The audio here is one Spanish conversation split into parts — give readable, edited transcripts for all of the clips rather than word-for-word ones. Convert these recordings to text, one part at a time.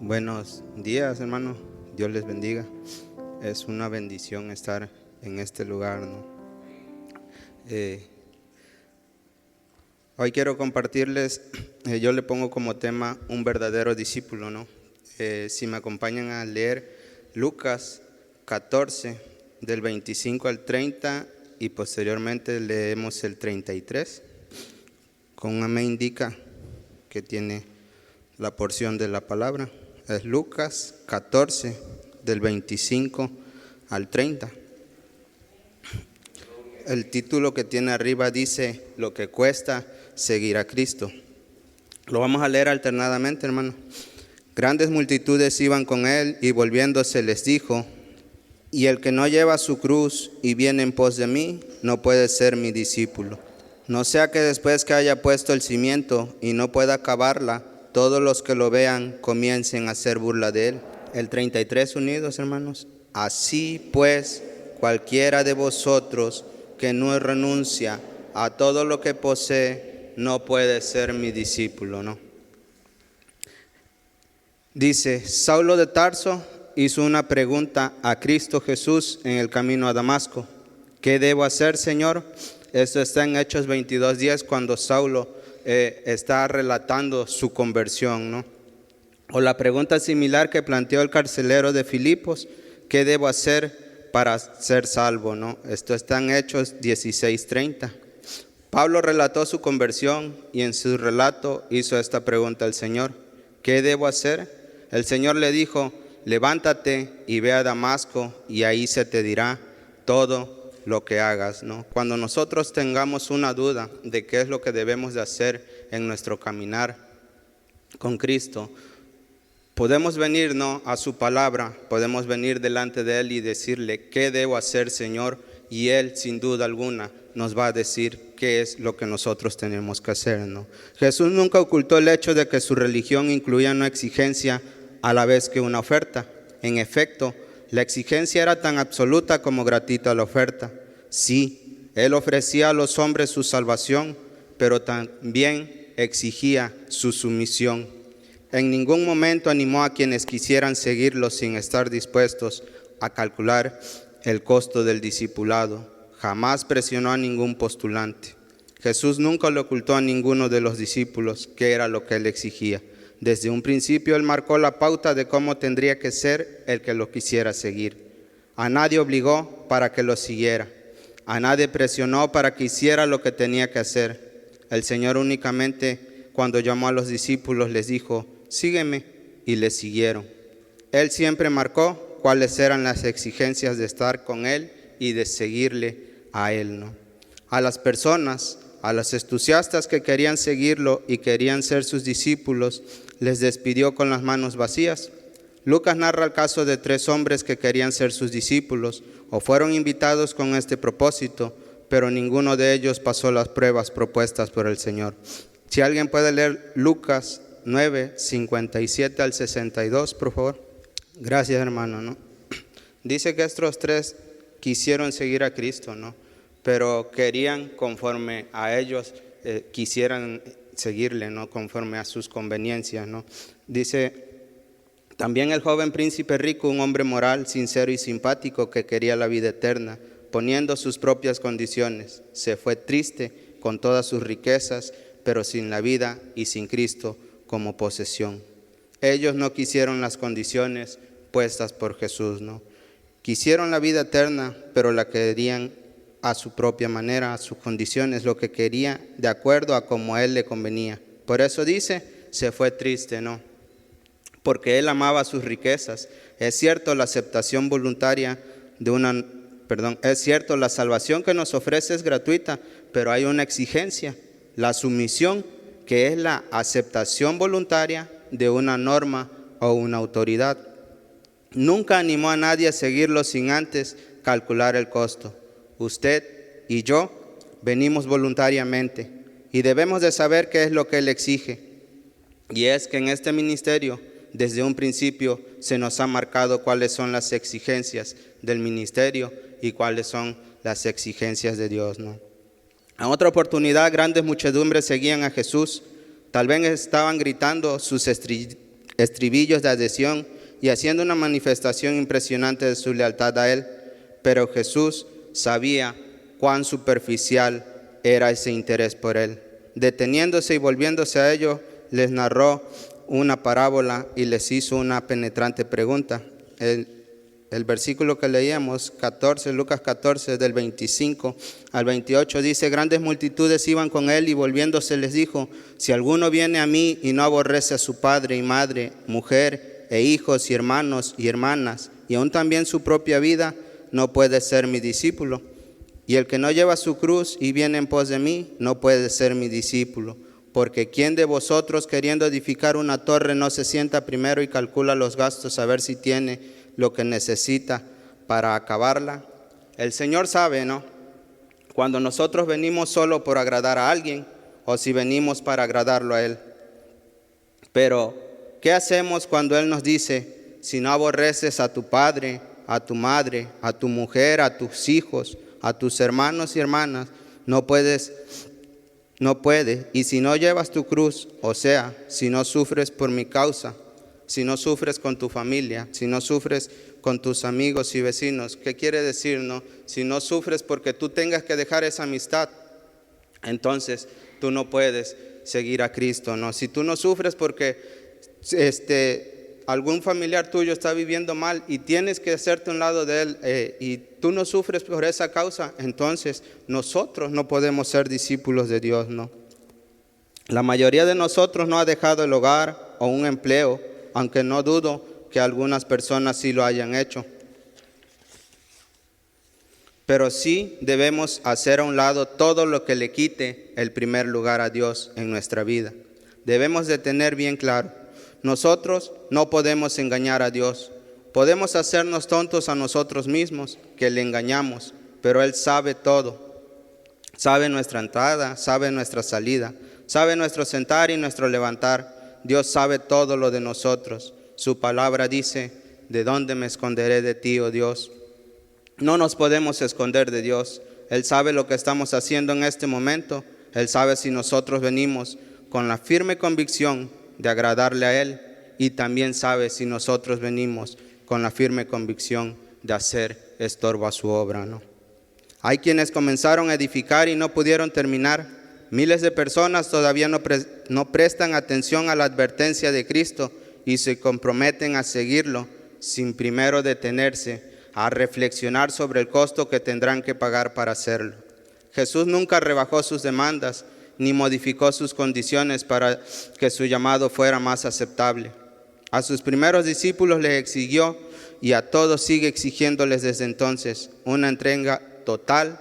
Buenos días, hermano. Dios les bendiga. Es una bendición estar en este lugar, ¿no? Hoy quiero compartirles, yo le pongo como tema un verdadero discípulo, ¿no? Si me acompañan a leer Lucas 14, del 25 al 30, y posteriormente leemos el 33. Con una me indica que tiene la porción de la palabra. Es Lucas 14, del 25 al 30. El título que tiene arriba dice: lo que cuesta seguir a Cristo. Lo vamos a leer alternadamente, hermano. Grandes multitudes iban con él y volviéndose les dijo: y el que no lleva su cruz y viene en pos de mí, no puede ser mi discípulo. No sea que después que haya puesto el cimiento y no pueda acabarla, todos los que lo vean comiencen a hacer burla de él. El 33 unidos, hermanos. Así pues, cualquiera de vosotros que no renuncia a todo lo que posee, no puede ser mi discípulo, ¿no? Dice: Saulo de Tarso hizo una pregunta a Cristo Jesús en el camino a Damasco. ¿Qué debo hacer, Señor? Esto está en Hechos 22:10, cuando Saulo está relatando su conversión, ¿no? O la pregunta similar que planteó el carcelero de Filipos: ¿qué debo hacer para ser salvo, no? Esto está en Hechos 16:30. Pablo relató su conversión y en su relato hizo esta pregunta al Señor: ¿qué debo hacer? El Señor le dijo: levántate y ve a Damasco y ahí se te dirá todo lo que hagas, ¿no? Cuando nosotros tengamos una duda de qué es lo que debemos de hacer en nuestro caminar con Cristo, podemos venir, ¿no?, a su palabra, podemos venir delante de Él y decirle: ¿qué debo hacer, Señor? Y Él, sin duda alguna, nos va a decir qué es lo que nosotros tenemos que hacer, ¿no? Jesús nunca ocultó el hecho de que su religión incluía una exigencia a la vez que una oferta. En efecto, la exigencia era tan absoluta como gratuita la oferta. Sí, Él ofrecía a los hombres su salvación, pero también exigía su sumisión. En ningún momento animó a quienes quisieran seguirlo sin estar dispuestos a calcular el costo del discipulado. Jamás presionó a ningún postulante. Jesús nunca le ocultó a ninguno de los discípulos qué era lo que Él exigía. Desde un principio Él marcó la pauta de cómo tendría que ser el que lo quisiera seguir. A nadie obligó para que lo siguiera. A nadie presionó para que hiciera lo que tenía que hacer. El Señor únicamente, cuando llamó a los discípulos, les dijo: sígueme, y le siguieron. Él siempre marcó cuáles eran las exigencias de estar con Él y de seguirle a Él, ¿no? A las personas, a los entusiastas que querían seguirlo y querían ser sus discípulos, les despidió con las manos vacías. Lucas narra el caso de 3 hombres que querían ser sus discípulos o fueron invitados con este propósito, pero ninguno de ellos pasó las pruebas propuestas por el Señor. Si alguien puede leer Lucas 9, 57 al 62, por favor. Gracias, hermano, ¿no? Dice que estos 3 quisieron seguir a Cristo, ¿no? Pero querían conforme a ellos quisieran seguirle, ¿no? Conforme a sus conveniencias, ¿no? Dice: también el joven príncipe rico, un hombre moral, sincero y simpático que quería la vida eterna, poniendo sus propias condiciones, se fue triste con todas sus riquezas, pero sin la vida y sin Cristo como posesión. Ellos no quisieron las condiciones puestas por Jesús, ¿no? Quisieron la vida eterna, pero la querían a su propia manera, a sus condiciones, lo que quería de acuerdo a como a Él le convenía. Por eso dice: se fue triste, ¿no? Porque Él amaba sus riquezas. Es cierto, la aceptación voluntaria es cierto, la salvación que nos ofrece es gratuita, pero hay una exigencia: la sumisión, que es la aceptación voluntaria de una norma o una autoridad. Nunca animó a nadie a seguirlo sin antes calcular el costo. Usted y yo venimos voluntariamente y debemos de saber qué es lo que Él exige. Y es que en este ministerio, desde un principio, se nos ha marcado cuáles son las exigencias del ministerio y cuáles son las exigencias de Dios, ¿no? En otra oportunidad, grandes muchedumbres seguían a Jesús. Tal vez estaban gritando sus estribillos de adhesión y haciendo una manifestación impresionante de su lealtad a él. Pero Jesús sabía cuán superficial era ese interés por él. Deteniéndose y volviéndose a ellos, les narró una parábola y les hizo una penetrante pregunta. El versículo que leíamos, Lucas 14, del 25 al 28, dice: grandes multitudes iban con él y volviéndose les dijo: si alguno viene a mí y no aborrece a su padre y madre, mujer e hijos y hermanos y hermanas, y aún también su propia vida, no puede ser mi discípulo. Y el que no lleva su cruz y viene en pos de mí, no puede ser mi discípulo. Porque ¿quién de vosotros, queriendo edificar una torre, no se sienta primero y calcula los gastos a ver si tiene lo que necesita para acabarla? El Señor sabe, ¿no?, cuando nosotros venimos solo por agradar a alguien o si venimos para agradarlo a Él. Pero, ¿qué hacemos cuando Él nos dice: si no aborreces a tu padre, a tu madre, a tu mujer, a tus hijos, a tus hermanos y hermanas, no puedes? Y si no llevas tu cruz, o sea, si no sufres por mi causa, si no sufres con tu familia, si no sufres con tus amigos y vecinos, ¿qué quiere decir, no? Si no sufres porque tú tengas que dejar esa amistad, entonces tú no puedes seguir a Cristo, ¿no? Si tú no sufres porque algún familiar tuyo está viviendo mal y tienes que hacerte a un lado de él, y tú no sufres por esa causa, entonces nosotros no podemos ser discípulos de Dios, ¿no? La mayoría de nosotros no ha dejado el hogar o un empleo, aunque no dudo que algunas personas sí lo hayan hecho. Pero sí debemos hacer a un lado todo lo que le quite el primer lugar a Dios en nuestra vida. Debemos de tener bien claro: nosotros no podemos engañar a Dios. Podemos hacernos tontos a nosotros mismos, que le engañamos, pero Él sabe todo. Sabe nuestra entrada, sabe nuestra salida, sabe nuestro sentar y nuestro levantar. Dios sabe todo lo de nosotros. Su palabra dice: ¿de dónde me esconderé de ti, oh Dios? No nos podemos esconder de Dios. Él sabe lo que estamos haciendo en este momento. Él sabe si nosotros venimos con la firme convicción de agradarle a Él, y también sabe si nosotros venimos con la firme convicción de hacer estorbo a su obra, ¿no? Hay quienes comenzaron a edificar y no pudieron terminar. Miles de personas todavía no prestan atención a la advertencia de Cristo y se comprometen a seguirlo sin primero detenerse a reflexionar sobre el costo que tendrán que pagar para hacerlo. Jesús nunca rebajó sus demandas ni modificó sus condiciones para que su llamado fuera más aceptable. A sus primeros discípulos les exigió, y a todos sigue exigiéndoles desde entonces, una entrega total,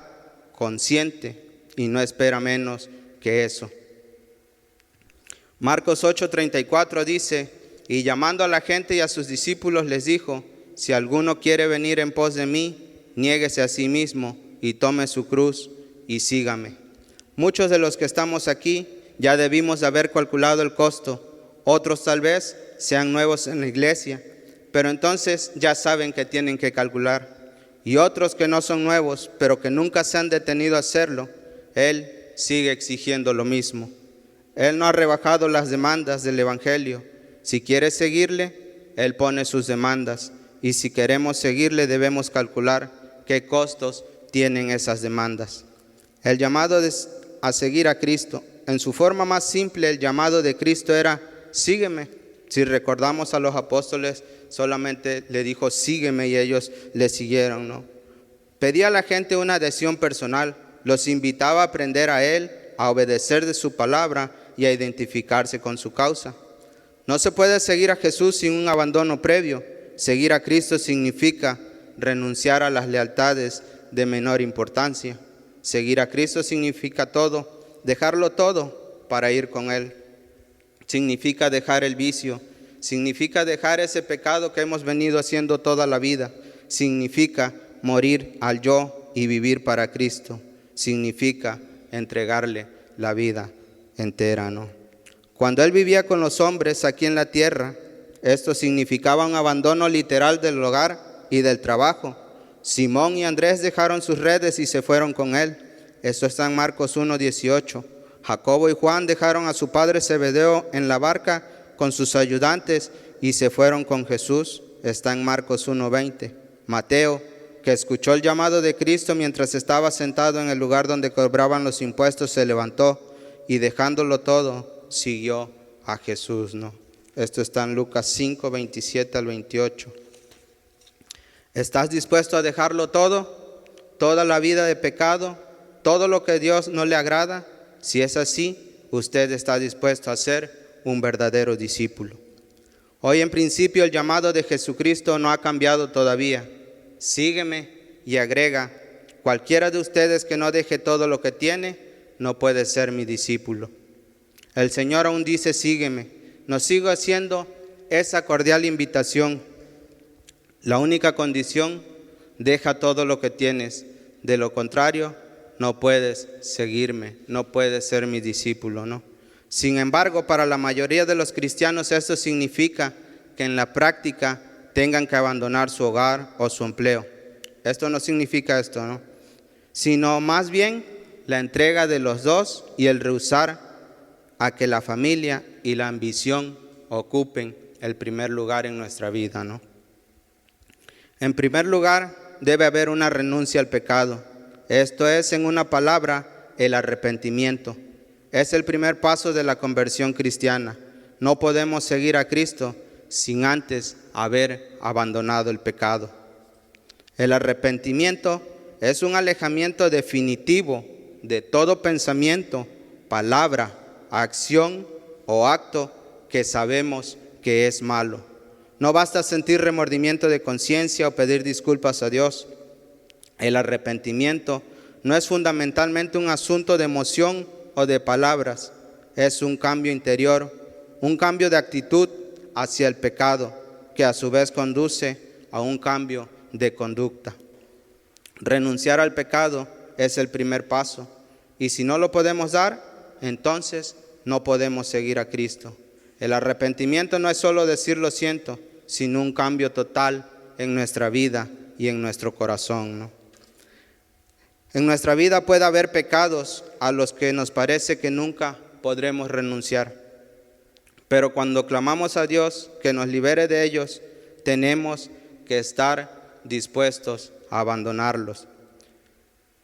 consciente, y no espera menos que eso. Marcos 8:34 dice: y llamando a la gente y a sus discípulos les dijo: si alguno quiere venir en pos de mí, niéguese a sí mismo y tome su cruz y sígame. Muchos de los que estamos aquí ya debimos de haber calculado el costo. Otros tal vez sean nuevos en la iglesia, pero entonces ya saben que tienen que calcular. Y otros que no son nuevos, pero que nunca se han detenido a hacerlo, Él sigue exigiendo lo mismo. Él no ha rebajado las demandas del Evangelio. Si quieres seguirle, Él pone sus demandas. Y si queremos seguirle, debemos calcular qué costos tienen esas demandas. El llamado a seguir a Cristo, en su forma más simple, el llamado de Cristo era: sígueme. Si recordamos a los apóstoles, solamente le dijo: sígueme, y ellos le siguieron, ¿no? Pedía a la gente una adhesión personal, los invitaba a aprender a Él, a obedecer de su palabra y a identificarse con su causa. No se puede seguir a Jesús sin un abandono previo. Seguir a Cristo significa renunciar a las lealtades de menor importancia. Seguir a Cristo significa dejarlo todo para ir con Él. Significa dejar el vicio, significa dejar ese pecado que hemos venido haciendo toda la vida. Significa morir al yo y vivir para Cristo. Significa entregarle la vida entera, ¿no? Cuando Él vivía con los hombres aquí en la tierra, esto significaba un abandono literal del hogar y del trabajo. Simón y Andrés dejaron sus redes y se fueron con Él. Esto está en Marcos 1:18. Jacobo y Juan dejaron a su padre Zebedeo en la barca con sus ayudantes y se fueron con Jesús. Está en Marcos 1:20. Mateo, que escuchó el llamado de Cristo mientras estaba sentado en el lugar donde cobraban los impuestos, se levantó y dejándolo todo, siguió a Jesús, ¿no? Esto está en Lucas 5:27 al 28. ¿Estás dispuesto a dejarlo todo? ¿Toda la vida de pecado? ¿Todo lo que a Dios no le agrada? Si es así, usted está dispuesto a ser un verdadero discípulo. Hoy en principio el llamado de Jesucristo no ha cambiado todavía. Sígueme y agrega, cualquiera de ustedes que no deje todo lo que tiene, no puede ser mi discípulo. El Señor aún dice, sígueme. Nos sigue haciendo esa cordial invitación. La única condición, deja todo lo que tienes. De lo contrario, no puedes seguirme, no puedes ser mi discípulo, ¿no? Sin embargo, para la mayoría de los cristianos esto significa que en la práctica tengan que abandonar su hogar o su empleo. Esto no significa esto, ¿no? Sino más bien la entrega de los dos y el rehusar a que la familia y la ambición ocupen el primer lugar en nuestra vida, ¿no? En primer lugar, debe haber una renuncia al pecado. Esto es, en una palabra, el arrepentimiento. Es el primer paso de la conversión cristiana. No podemos seguir a Cristo sin antes haber abandonado el pecado. El arrepentimiento es un alejamiento definitivo de todo pensamiento, palabra, acción o acto que sabemos que es malo. No basta sentir remordimiento de conciencia o pedir disculpas a Dios. El arrepentimiento no es fundamentalmente un asunto de emoción o de palabras. Es un cambio interior, un cambio de actitud hacia el pecado, que a su vez conduce a un cambio de conducta. Renunciar al pecado es el primer paso, y si no lo podemos dar, entonces no podemos seguir a Cristo. El arrepentimiento no es solo decir lo siento, sino un cambio total en nuestra vida y en nuestro corazón, ¿no? En nuestra vida puede haber pecados a los que nos parece que nunca podremos renunciar. Pero cuando clamamos a Dios que nos libere de ellos, tenemos que estar dispuestos a abandonarlos.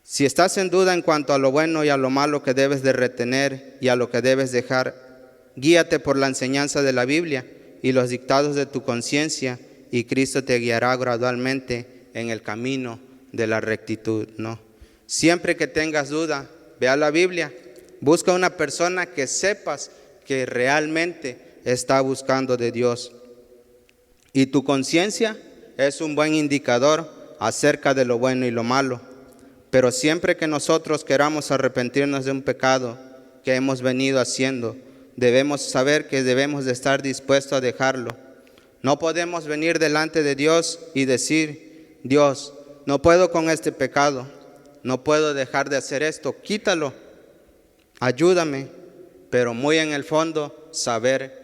Si estás en duda en cuanto a lo bueno y a lo malo que debes de retener y a lo que debes dejar, guíate por la enseñanza de la Biblia y los dictados de tu conciencia, y Cristo te guiará gradualmente en el camino de la rectitud, ¿no? Siempre que tengas duda, ve a la Biblia, busca una persona que sepas que realmente está buscando de Dios. Y tu conciencia es un buen indicador acerca de lo bueno y lo malo. Pero siempre que nosotros queramos arrepentirnos de un pecado que hemos venido haciendo, debemos saber que debemos de estar dispuestos a dejarlo. No podemos venir delante de Dios y decir, Dios, no puedo con este pecado, no puedo dejar de hacer esto, quítalo, ayúdame. Pero muy en el fondo saber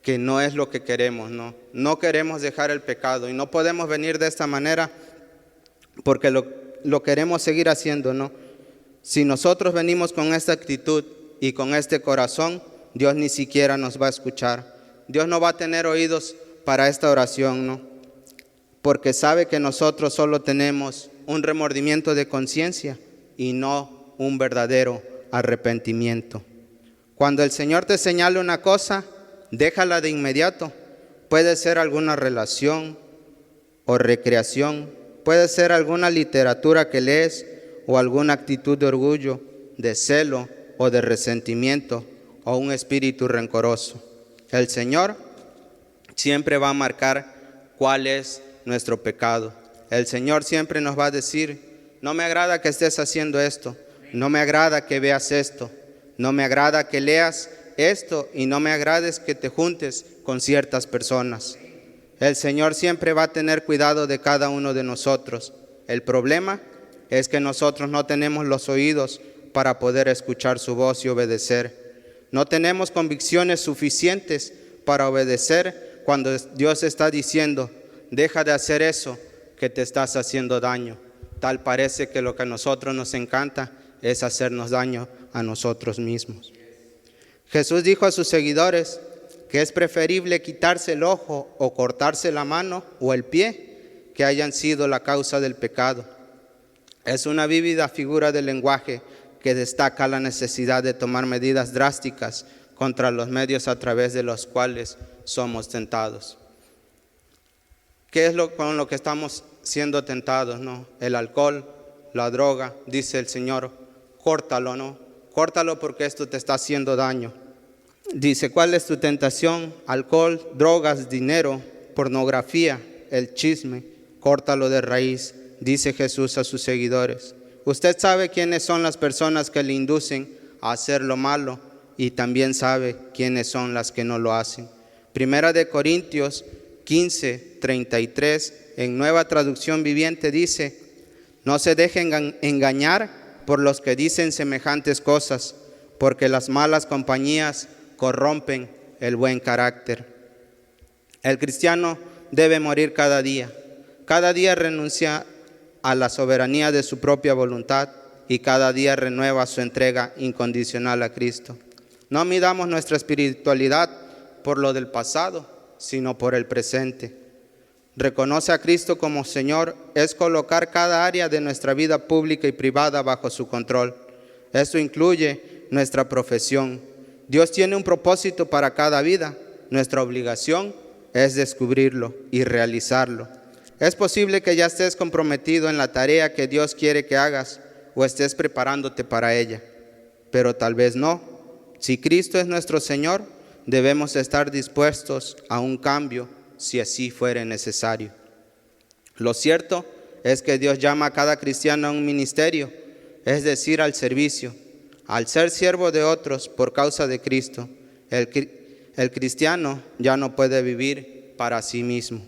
que no es lo que queremos, no queremos dejar el pecado y no podemos venir de esta manera porque lo queremos seguir haciendo, ¿no? Si nosotros venimos con esta actitud y con este corazón, Dios ni siquiera nos va a escuchar. Dios no va a tener oídos para esta oración, ¿no? Porque sabe que nosotros solo tenemos un remordimiento de conciencia y no un verdadero arrepentimiento. Cuando el Señor te señale una cosa, déjala de inmediato. Puede ser alguna relación o recreación, puede ser alguna literatura que lees o alguna actitud de orgullo, de celo o de resentimiento o un espíritu rencoroso. El Señor siempre va a marcar cuál es nuestro pecado. El Señor siempre nos va a decir, no me agrada que estés haciendo esto, no me agrada que veas esto, no me agrada que leas esto y no me agrades que te juntes con ciertas personas. El Señor siempre va a tener cuidado de cada uno de nosotros. El problema es que nosotros no tenemos los oídos para poder escuchar su voz y obedecer. No tenemos convicciones suficientes para obedecer cuando Dios está diciendo, deja de hacer eso que te estás haciendo daño. Tal parece que lo que a nosotros nos encanta es hacernos daño a nosotros mismos. Jesús dijo a sus seguidores que es preferible quitarse el ojo o cortarse la mano o el pie que hayan sido la causa del pecado. Es una vívida figura del lenguaje que destaca la necesidad de tomar medidas drásticas contra los medios a través de los cuales somos tentados. ¿Qué es con lo que estamos siendo tentados, no? El alcohol, la droga, dice el Señor, córtalo, ¿no? Córtalo porque esto te está haciendo daño. Dice, ¿cuál es tu tentación? Alcohol, drogas, dinero, pornografía, el chisme, córtalo de raíz, dice Jesús a sus seguidores. Usted sabe quiénes son las personas que le inducen a hacer lo malo y también sabe quiénes son las que no lo hacen. Primera de Corintios 15:33, en Nueva Traducción Viviente dice, no se dejen engañar por los que dicen semejantes cosas, porque las malas compañías corrompen el buen carácter. El cristiano debe morir cada día. Cada día renuncia a la soberanía de su propia voluntad y cada día renueva su entrega incondicional a Cristo. No midamos nuestra espiritualidad por lo del pasado, sino por el presente. Reconoce a Cristo como Señor es colocar cada área de nuestra vida pública y privada bajo su control. Esto incluye nuestra profesión. Dios tiene un propósito para cada vida. Nuestra obligación es descubrirlo y realizarlo. Es posible que ya estés comprometido en la tarea que Dios quiere que hagas o estés preparándote para ella, pero tal vez no. Si Cristo es nuestro Señor, debemos estar dispuestos a un cambio si así fuere necesario. Lo cierto es que Dios llama a cada cristiano a un ministerio, es decir, al servicio. Al ser siervo de otros por causa de Cristo, el cristiano ya no puede vivir para sí mismo.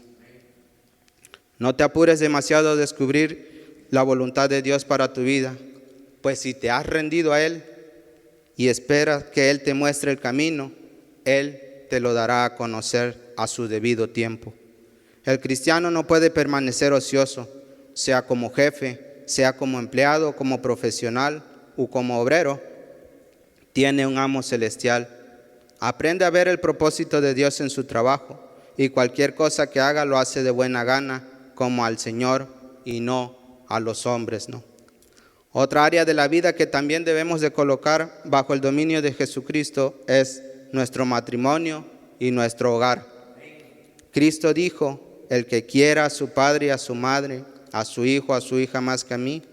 No te apures demasiado a descubrir la voluntad de Dios para tu vida, pues si te has rendido a Él y esperas que Él te muestre el camino, Él te lo dará a conocer a su debido tiempo. El cristiano no puede permanecer ocioso, sea como jefe, sea como empleado, como profesional o como obrero. Tiene un amo celestial. Aprende a ver el propósito de Dios en su trabajo y cualquier cosa que haga lo hace de buena gana, como al Señor y no a los hombres, ¿no? Otra área de la vida que también debemos de colocar bajo el dominio de Jesucristo es nuestro matrimonio y nuestro hogar. Cristo dijo, el que quiera a su padre y a su madre, a su hijo, a su hija más que a mí,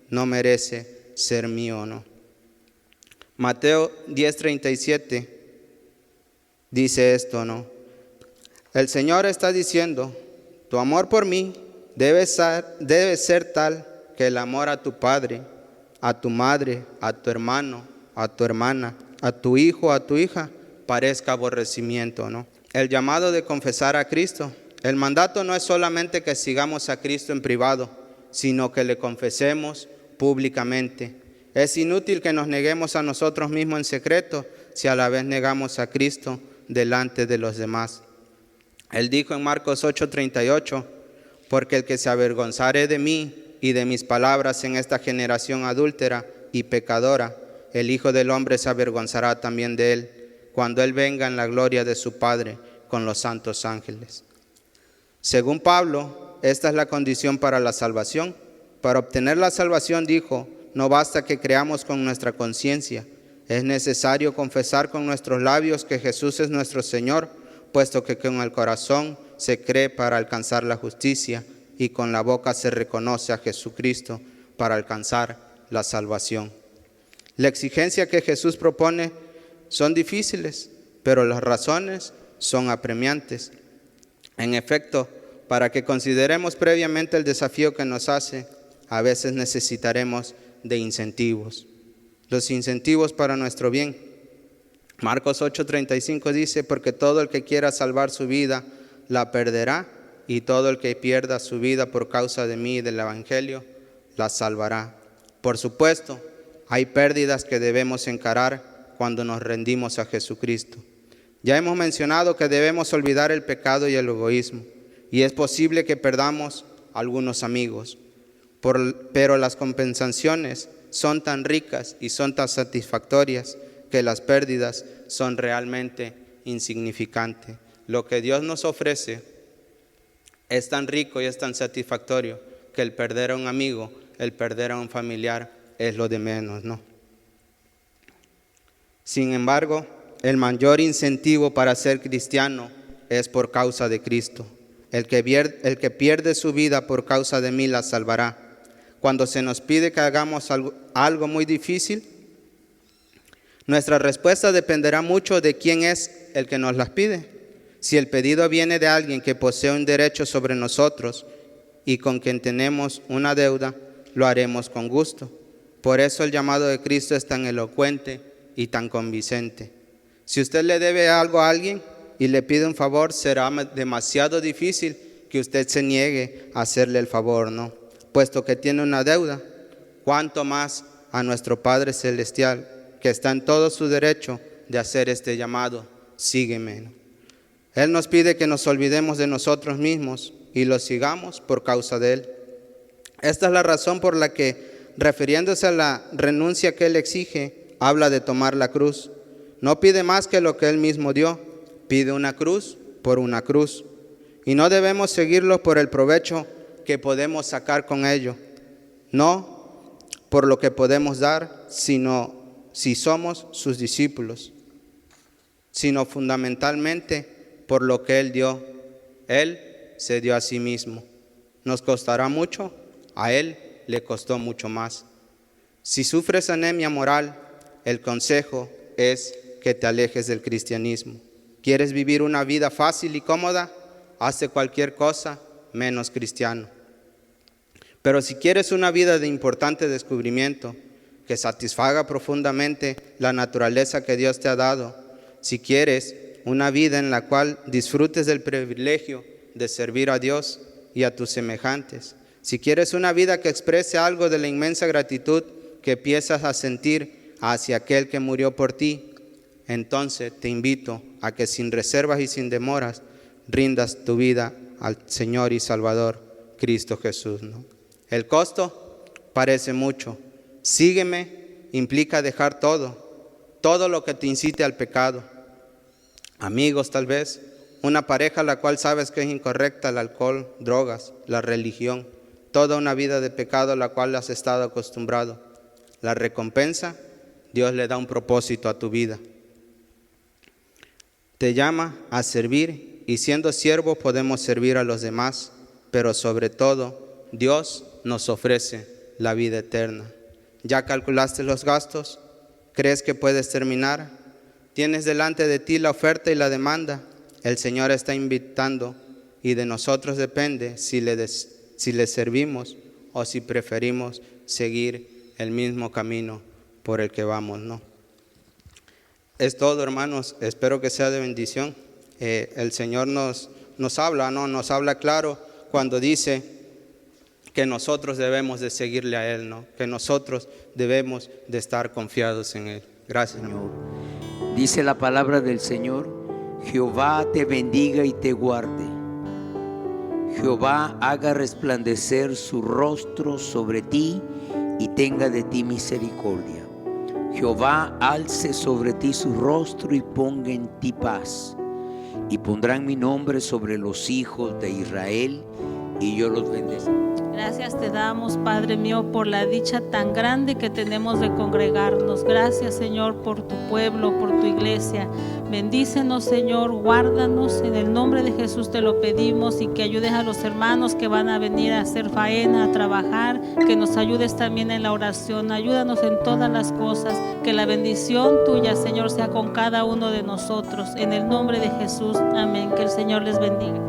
no merece ser mío, ¿no? Mateo 10:37 dice esto, ¿no? El Señor está diciendo, tu amor por mí debe ser tal que el amor a tu padre, a tu madre, a tu hermano, a tu hermana, a tu hijo, a tu hija, parezca aborrecimiento, ¿no? El llamado de confesar a Cristo. El mandato no es solamente que sigamos a Cristo en privado, sino que le confesemos públicamente. Es inútil que nos neguemos a nosotros mismos en secreto si a la vez negamos a Cristo delante de los demás. Él dijo en Marcos 8:38, porque el que se avergonzare de mí y de mis palabras en esta generación adúltera y pecadora, el Hijo del Hombre se avergonzará también de él, cuando él venga en la gloria de su Padre con los santos ángeles. Según Pablo, esta es la condición para la salvación. Para obtener la salvación, dijo, no basta que creamos con nuestra conciencia, es necesario confesar con nuestros labios que Jesús es nuestro Señor, puesto que con el corazón se cree para alcanzar la justicia y con la boca se reconoce a Jesucristo para alcanzar la salvación. La exigencia que Jesús propone son difíciles, pero las razones son apremiantes. En efecto, para que consideremos previamente el desafío que nos hace, a veces necesitaremos de incentivos. Los incentivos para nuestro bien. Marcos 8:35 dice, porque todo el que quiera salvar su vida, la perderá, y todo el que pierda su vida por causa de mí y del Evangelio, la salvará. Por supuesto, hay pérdidas que debemos encarar cuando nos rendimos a Jesucristo. Ya hemos mencionado que debemos olvidar el pecado y el egoísmo, y es posible que perdamos algunos amigos, pero las compensaciones son tan ricas y son tan satisfactorias que las pérdidas son realmente insignificante. Lo que Dios nos ofrece es tan rico y es tan satisfactorio que el perder a un amigo, el perder a un familiar es lo de menos, ¿no? Sin embargo, el mayor incentivo para ser cristiano es por causa de Cristo. El que pierde su vida por causa de mí la salvará. Cuando se nos pide que hagamos algo muy difícil, nuestra respuesta dependerá mucho de quién es el que nos las pide. Si el pedido viene de alguien que posee un derecho sobre nosotros y con quien tenemos una deuda, lo haremos con gusto. Por eso el llamado de Cristo es tan elocuente y tan convincente. Si usted le debe algo a alguien y le pide un favor, será demasiado difícil que usted se niegue a hacerle el favor, ¿no? Puesto que tiene una deuda, cuánto más a nuestro Padre Celestial, que está en todo su derecho de hacer este llamado, sígueme, ¿no? Él nos pide que nos olvidemos de nosotros mismos y lo sigamos por causa de Él. Esta es la razón por la que, refiriéndose a la renuncia que Él exige, habla de tomar la cruz. No pide más que lo que Él mismo dio, pide una cruz por una cruz. Y no debemos seguirlo por el provecho que podemos sacar con ello, no por lo que podemos dar, sino si somos sus discípulos, sino fundamentalmente por lo que Él dio. Él se dio a sí mismo. ¿Nos costará mucho? A Él le costó mucho más. Si sufres anemia moral, el consejo es que te alejes del cristianismo. ¿Quieres vivir una vida fácil y cómoda? Hazte cualquier cosa menos cristiano. Pero si quieres una vida de importante descubrimiento, que satisfaga profundamente la naturaleza que Dios te ha dado, si quieres una vida en la cual disfrutes del privilegio de servir a Dios y a tus semejantes, si quieres una vida que exprese algo de la inmensa gratitud que empiezas a sentir hacia aquel que murió por ti, entonces te invito a que sin reservas y sin demoras rindas tu vida al Señor y Salvador Cristo Jesús, ¿no? El costo parece mucho. Sígueme implica dejar todo lo que te incite al pecado. Amigos tal vez, una pareja la cual sabes que es incorrecta, el alcohol, drogas, la religión, toda una vida de pecado a la cual has estado acostumbrado. La recompensa, Dios le da un propósito a tu vida. Te llama a servir y siendo siervos podemos servir a los demás, pero sobre todo Dios nos ofrece la vida eterna. ¿Ya calculaste los gastos? ¿Crees que puedes terminar? Tienes delante de ti la oferta y la demanda. El Señor está invitando y de nosotros depende si le servimos o si preferimos seguir el mismo camino por el que vamos, ¿no? Es todo, hermanos. Espero que sea de bendición. El Señor nos habla, ¿no? Nos habla claro cuando dice que nosotros debemos de seguirle a Él, ¿no? Que nosotros debemos de estar confiados en Él. Gracias, Señor. Dice la palabra del Señor: Jehová te bendiga y te guarde. Jehová haga resplandecer su rostro sobre ti y tenga de ti misericordia. Jehová alce sobre ti su rostro y ponga en ti paz. Y pondrán mi nombre sobre los hijos de Israel, y yo los bendeciré. Gracias te damos, Padre mío, por la dicha tan grande que tenemos de congregarnos. Gracias, Señor, por tu pueblo, por tu iglesia. Bendícenos, Señor, guárdanos. En el nombre de Jesús te lo pedimos, y que ayudes a los hermanos que van a venir a hacer faena, a trabajar, que nos ayudes también en la oración. Ayúdanos en todas las cosas. Que la bendición tuya, Señor, sea con cada uno de nosotros. En el nombre de Jesús, amén. Que el Señor les bendiga.